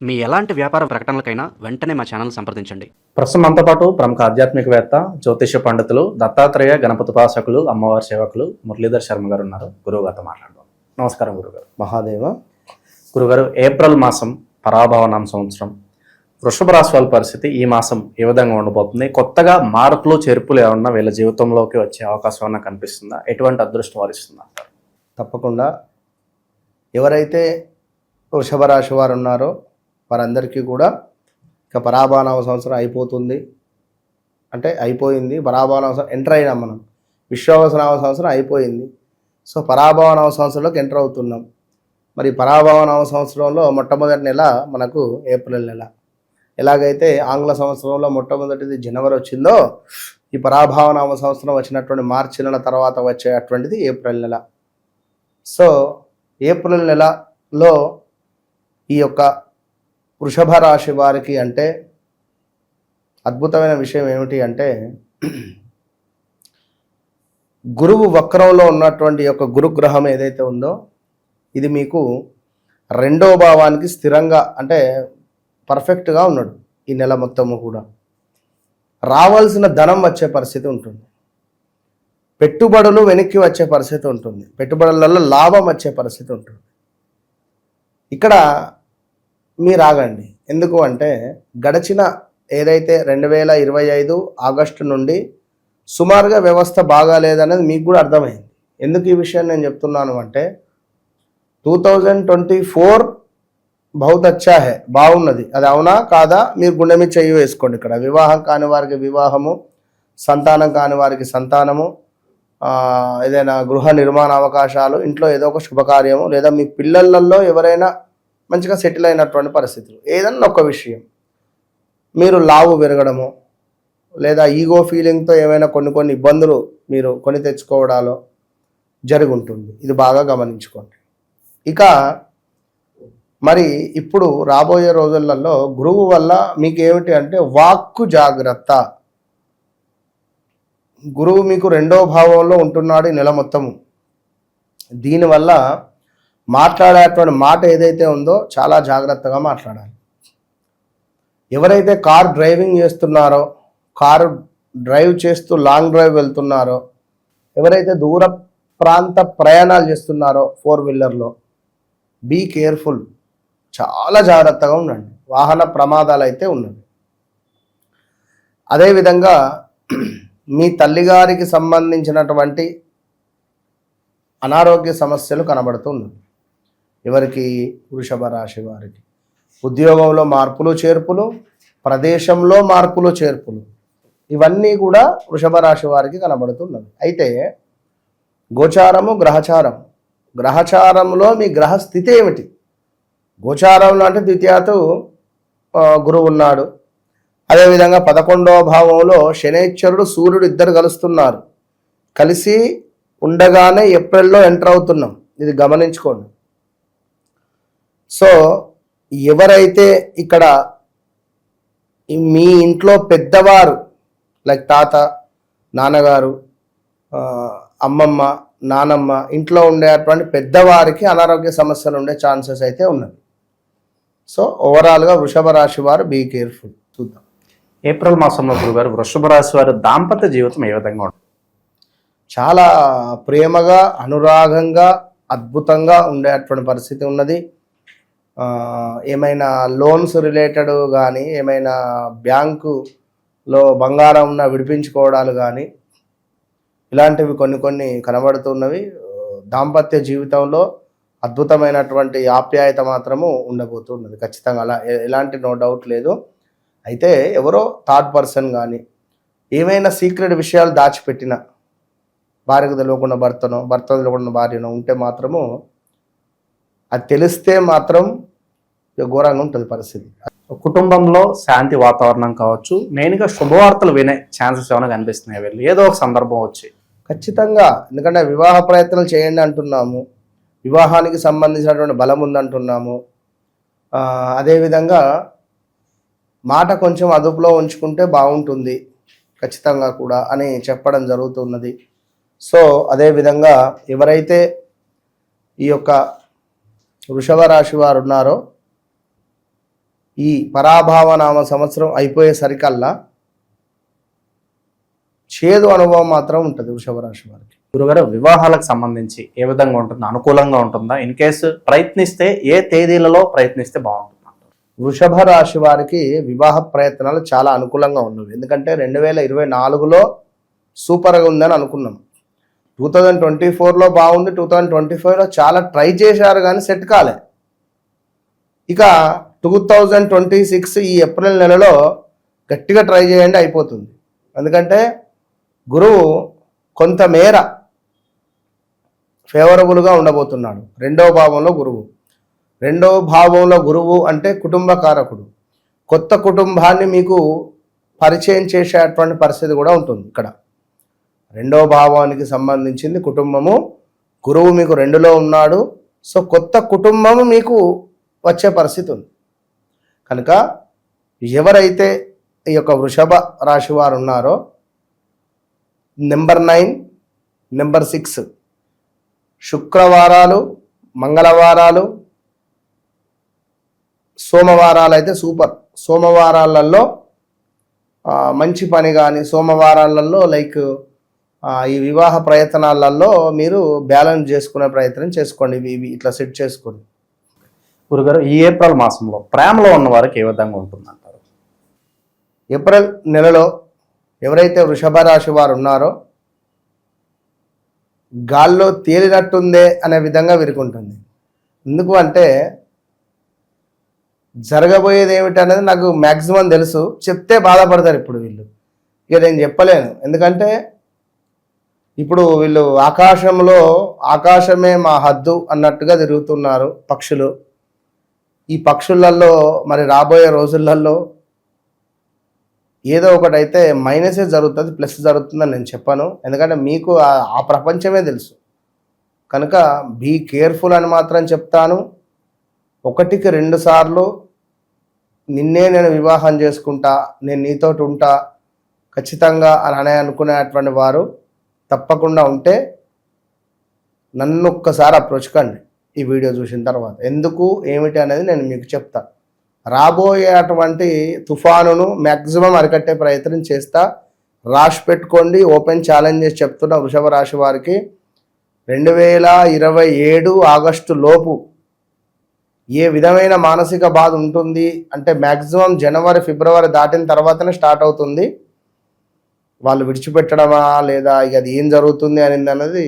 మీ ఎలాంటి వ్యాపార ప్రకటనలకైనా వెంటనే మా ఛానల్ సంప్రదించండి. ప్రస్తుతం మనతో పాటు ప్రముఖ ఆధ్యాత్మికవేత్త, జ్యోతిష పండితులు, దత్తాత్రేయ గణపతి ఉపాసకులు, అమ్మవారి సేవకులు మురళీధర్ శర్మ గారు ఉన్నారు. గురువు గారితో మాట్లాడదాం. నమస్కారం గురుగారు. మహాదేవ. గురుగారు, ఏప్రిల్ మాసం పరాభవనామ సంవత్సరం, వృషభ రాశి వాళ్ళ పరిస్థితి ఈ మాసం ఏ విధంగా ఉండబోతుంది? కొత్తగా మార్పులు చేర్పులు ఏమన్నా వీళ్ళ జీవితంలోకి వచ్చే అవకాశం ఏమన్నా కనిపిస్తుందా? ఎటువంటి అదృష్టం వారిస్తుంది అంటారు? తప్పకుండా ఎవరైతే వృషభ రాశి వారు ఉన్నారో వారందరికీ కూడా ఇక పరాభవనామ సంవత్సరం అయిపోతుంది, అంటే అయిపోయింది. పరాభవనామ సంవత్సరం ఎంటర్ అయినాం మనం. విశ్వావసనామ సంవత్సరం అయిపోయింది. సో పరాభవనామ సంవత్సరంలోకి ఎంటర్ అవుతున్నాం. మరి పరాభవనామ సంవత్సరంలో మొట్టమొదటి నెల మనకు ఏప్రిల్ నెల. ఎలాగైతే ఆంగ్ల సంవత్సరంలో మొట్టమొదటిది జనవరి వచ్చిందో, ఈ పరాభవనామ సంవత్సరం వచ్చినటువంటి మార్చి నెల తర్వాత వచ్చేటువంటిది ఏప్రిల్ నెల. సో ఏప్రిల్ నెలలో ఈ యొక్క వృషభ రాశి వారికి అంటే అద్భుతమైన విషయం ఏమిటి అంటే, గురువు వక్రంలో ఉన్నటువంటి యొక్క గురుగ్రహం ఏదైతే ఉందో ఇది మీకు రెండో భావానికి స్థిరంగా అంటే పర్ఫెక్ట్గా ఉన్నాడు. ఈ నెల మొత్తము కూడా రావాల్సిన ధనం వచ్చే పరిస్థితి ఉంటుంది, పెట్టుబడులు వెనక్కి వచ్చే పరిస్థితి ఉంటుంది, పెట్టుబడులలో లాభం వచ్చే పరిస్థితి ఉంటుంది. ఇక్కడ మీరు ఆగండి. ఎందుకు అంటే గడిచిన ఏదైతే 2025 ఆగస్టు నుండి సుమారుగా వ్యవస్థ బాగాలేదనేది మీకు కూడా అర్థమైంది. ఎందుకు ఈ విషయం నేను చెప్తున్నాను అంటే 2024 బహుత్ అచ్చా హే, బాగున్నది. అది అవునా కాదా మీరు గుండె మీద చెయ్యి వేసుకోండి. ఇక్కడ వివాహం కాని వారికి వివాహము, సంతానం కాని వారికి సంతానము, ఏదైనా గృహ నిర్మాణ అవకాశాలు, ఇంట్లో ఏదో ఒక శుభకార్యము, లేదా మీ పిల్లలలో ఎవరైనా మంచిగా సెటిల్ అయినటువంటి పరిస్థితులు, ఏదన్నా ఒక విషయం, మీరు లావు పెరగడము, లేదా ఈగో ఫీలింగ్తో ఏమైనా కొన్ని ఇబ్బందులు మీరు కొని తెచ్చుకోవడాలో జరిగి ఉంటుంది. ఇది బాగా గమనించుకోండి. ఇక మరి ఇప్పుడు రాబోయే రోజులలో గురువు వల్ల మీకు ఏమిటి అంటే వాక్కు జాగ్రత్త. గురువు మీకు రెండో భావంలో ఉంటున్నాడు ఈ నెల మొత్తము. దీనివల్ల మాట్లాడేటువంటి మాట ఏదైతే ఉందో చాలా జాగ్రత్తగా మాట్లాడాలి. ఎవరైతే కార్ డ్రైవింగ్ చేస్తున్నారో, కారు డ్రైవ్ చేస్తూ లాంగ్ డ్రైవ్ వెళ్తున్నారో, ఎవరైతే దూర ప్రాంత ప్రయాణాలు చేస్తున్నారో 4-వీలర్లో, బీ కేర్ఫుల్, చాలా జాగ్రత్తగా ఉండండి. వాహన ప్రమాదాలు అయితే ఉన్నవి. అదేవిధంగా మీ తల్లిగారికి సంబంధించినటువంటి అనారోగ్య సమస్యలు కనబడుతున్నాయి. ఎవరికి? వృషభ రాశి వారికి. ఉద్యోగంలో మార్పులు చేర్పులు, ప్రదేశంలో మార్పులు చేర్పులు, ఇవన్నీ కూడా వృషభ రాశి వారికి కనబడుతున్నది. అయితే గోచారము, గ్రహచారం. గ్రహచారంలో మీ గ్రహ స్థితి ఏమిటి? గోచారంలో అంటే ద్వితీయాతు గురువు ఉన్నాడు. అదేవిధంగా 11వ భావంలో శనైశ్వరుడు, సూర్యుడు ఇద్దరు కలుస్తున్నారు. కలిసి ఉండగానే ఏప్రిల్లో ఎంటర్ అవుతున్నాం. ఇది గమనించుకోండి. సో ఎవరైతే ఇక్కడ మీ ఇంట్లో పెద్దవారు లైక్ తాత, నాన్నగారు, అమ్మమ్మ, నానమ్మ, ఇంట్లో ఉండేటువంటి పెద్దవారికి అనారోగ్య సమస్యలు ఉండే ఛాన్సెస్ అయితే ఉన్నాయి. సో ఓవరాల్గా వృషభ రాశి వారు బీ కేర్ఫుల్. చూద్దాం. ఏప్రిల్ మాసంలో గురుగారు వృషభ రాశి వారి దాంపత్య జీవితం ఏ విధంగా ఉంటుంది? చాలా ప్రేమగా, అనురాగంగా, అద్భుతంగా ఉండేటువంటి పరిస్థితి ఉన్నది. ఏమైనా లోన్స్ రిలేటెడ్ కానీ, ఏమైనా బ్యాంకులో బంగారం ఉన్న విడిపించుకోవడాలు కానీ, ఇలాంటివి కొన్ని కనబడుతున్నవి. దాంపత్య జీవితంలో అద్భుతమైనటువంటి ఆప్యాయత మాత్రము ఉండబోతున్నది ఖచ్చితంగా. అలా ఎలాంటి నో డౌట్ లేదు. అయితే ఎవరో థర్డ్ పర్సన్ కానీ ఏమైనా సీక్రెట్ విషయాలు దాచిపెట్టిన, భార్యకు తెలియకుండా భర్తనో, భర్త తెలియకుండా భార్యనో ఉంటే మాత్రము అది తెలిస్తే మాత్రం ఘోరంగా ఉంటుంది పరిస్థితి. కుటుంబంలో శాంతి వాతావరణం కావచ్చు, మెయిన్గా శుభవార్తలు వినే ఛాన్సెస్ ఏమైనా కనిపిస్తున్నాయి వీళ్ళు ఏదో ఒక సందర్భం వచ్చి? ఖచ్చితంగా. ఎందుకంటే వివాహ ప్రయత్నాలు చేయండి అంటున్నాము, వివాహానికి సంబంధించినటువంటి బలం ఉందంటున్నాము. అదేవిధంగా మాట కొంచెం అదుపులో ఉంచుకుంటే బాగుంటుంది ఖచ్చితంగా కూడా అని చెప్పడం జరుగుతున్నది. సో అదేవిధంగా ఎవరైతే ఈ యొక్క వృషభ రాశి వారు ఉన్నారో ఈ పరాభావ నామ సంవత్సరం అయిపోయేసరికల్లా చేదు అనుభవం మాత్రం ఉంటుంది వృషభ రాశి వారికి. గురుగారు, వివాహాలకు సంబంధించి ఏ విధంగా ఉంటుందా? అనుకూలంగా ఉంటుందా? ఇన్ కేసు ప్రయత్నిస్తే ఏ తేదీలలో ప్రయత్నిస్తే బాగుంటుంది? వృషభ రాశి వారికి వివాహ ప్రయత్నాలు చాలా అనుకూలంగా ఉన్నవి. ఎందుకంటే 2024లో సూపర్గా ఉందని అనుకున్నాం. 2024లో బాగుంది, 2025లో చాలా ట్రై చేశారు కానీ సెట్ కాలే. ఇక 2026 ఈ ఏప్రిల్ నెలలో గట్టిగా ట్రై చేయండి, అయిపోతుంది. ఎందుకంటే గురువు కొంతమేర ఫేవరబుల్గా ఉండబోతున్నాడు. రెండవ భావంలో గురువు అంటే కుటుంబకారకుడు. కొత్త కుటుంబాన్ని మీకు పరిచయం చేసేటువంటి పరిస్థితి కూడా ఉంటుంది. ఇక్కడ రెండవ భావానికి సంబంధించింది కుటుంబము. గురువు మీకు 2లో ఉన్నాడు. సో కొత్త కుటుంబము మీకు వచ్చే పరిస్థితి ఉంది. కనుక ఎవరైతే ఈ యొక్క వృషభ రాశి వారు ఉన్నారో నెంబర్ 9, నెంబర్ 6 శుక్రవారాలు, మంగళవారాలు, సోమవారాలు అయితే సూపర్. సోమవారాలలో మంచి పని కానీ, సోమవారాలలో లైక్ ఈ వివాహ ప్రయత్నాలలో మీరు బ్యాలెన్స్ చేసుకునే ప్రయత్నం చేసుకోండి. ఇవి ఇట్లా సెట్ చేసుకోండి. గురుగారు, ఈ ఏప్రిల్ మాసంలో ప్రేమలో ఉన్న వారికి ఏ విధంగా ఉంటుందంటారు? ఏప్రిల్ నెలలో ఎవరైతే వృషభ రాశి వారు ఉన్నారో గాల్లో తేలినట్టుందే అనే విధంగా వీరుకుంటుంది. ఎందుకు అంటే జరగబోయేది ఏమిటనేది నాకు మ్యాక్సిమం తెలుసు. చెప్తే బాధపడతారు ఇప్పుడు వీళ్ళు. ఇక నేను చెప్పలేను. ఎందుకంటే ఇప్పుడు వీళ్ళు ఆకాశమే మా హద్దు అన్నట్టుగా తిరుగుతున్నారు పక్షులు. ఈ పక్షులలో మరి రాబోయే రోజులలో ఏదో ఒకటైతే మైనసే జరుగుతుంది, ప్లస్ జరుగుతుందని నేను చెప్పాను. ఎందుకంటే మీకు ఆ ప్రపంచమే తెలుసు. కనుక బీ కేర్ఫుల్ అని మాత్రం చెప్తాను. 1కి 2 సార్లు నిన్నే నేను వివాహం చేసుకుంటా, నేను నీతోటి ఉంటా ఖచ్చితంగా అని అనుకునేటువంటి వారు తప్పకుండా ఉంటే నన్ను ఒక్కసారి అప్రోచ్ కండి ఈ వీడియో చూసిన తర్వాత. ఎందుకు ఏమిటి అనేది నేను మీకు చెప్తా. రాబోయే అటువంటి తుఫానును మ్యాక్సిమం అరికట్టే ప్రయత్నం చేస్తా. రాసి పెట్టుకోండి. ఓపెన్ ఛాలెంజ్ చేసి చెప్తున్న వృషభ రాశి వారికి 2027 ఆగస్టు లోపు ఏ విధమైన మానసిక బాధ ఉంటుంది అంటే మ్యాక్సిమం జనవరి, ఫిబ్రవరి దాటిన తర్వాతనే స్టార్ట్ అవుతుంది. వాళ్ళు విడిచిపెట్టడమా లేదా ఇక అది ఏం జరుగుతుంది అనేది.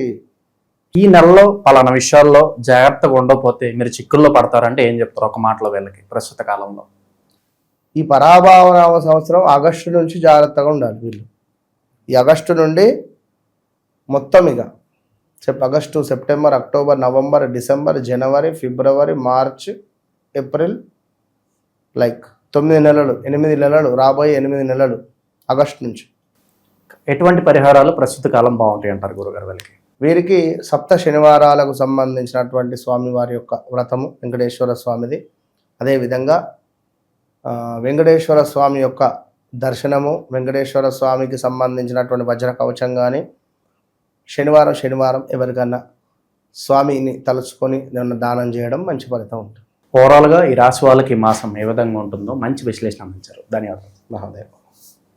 ఈ నెలలో పలానా విషయాల్లో జాగ్రత్తగా ఉండకపోతే మీరు చిక్కుల్లో పడతారంటే ఏం చెప్తారు ఒక మాటలో వీళ్ళకి ప్రస్తుత కాలంలో? ఈ పరాభావనామ సంవత్సరం ఆగస్టు నుంచి జాగ్రత్తగా ఉండాలి వీళ్ళు. ఈ ఆగస్టు నుండి మొత్తం ఇక August, September, October, November, December, జనవరి, ఫిబ్రవరి, మార్చ్, ఏప్రిల్, లైక్ 9 నెలలు, 8 నెలలు, రాబోయే 8 నెలలు ఆగస్టు నుంచి. ఎటువంటి పరిహారాలు ప్రస్తుత కాలం బాగుంటాయి అంటారు గురుగారు వీళ్ళకి? వీరికి సప్త శనివారాలకు సంబంధించినటువంటి స్వామివారి యొక్క వ్రతము వెంకటేశ్వర స్వామిది. అదేవిధంగా వెంకటేశ్వర స్వామి యొక్క దర్శనము, వెంకటేశ్వర స్వామికి సంబంధించినటువంటి వజ్ర కవచం కానీ శనివారం ఎవరికన్నా స్వామిని తలుచుకొని దానం చేయడం మంచి ఫలితం ఉంటుంది. ఓవరాల్గా ఈ రాశి వాళ్ళకి ఈ మాసం ఏ విధంగా ఉంటుందో మంచి విశ్లేషణ అందించారు. ధన్యవాదాలు మహోదయ.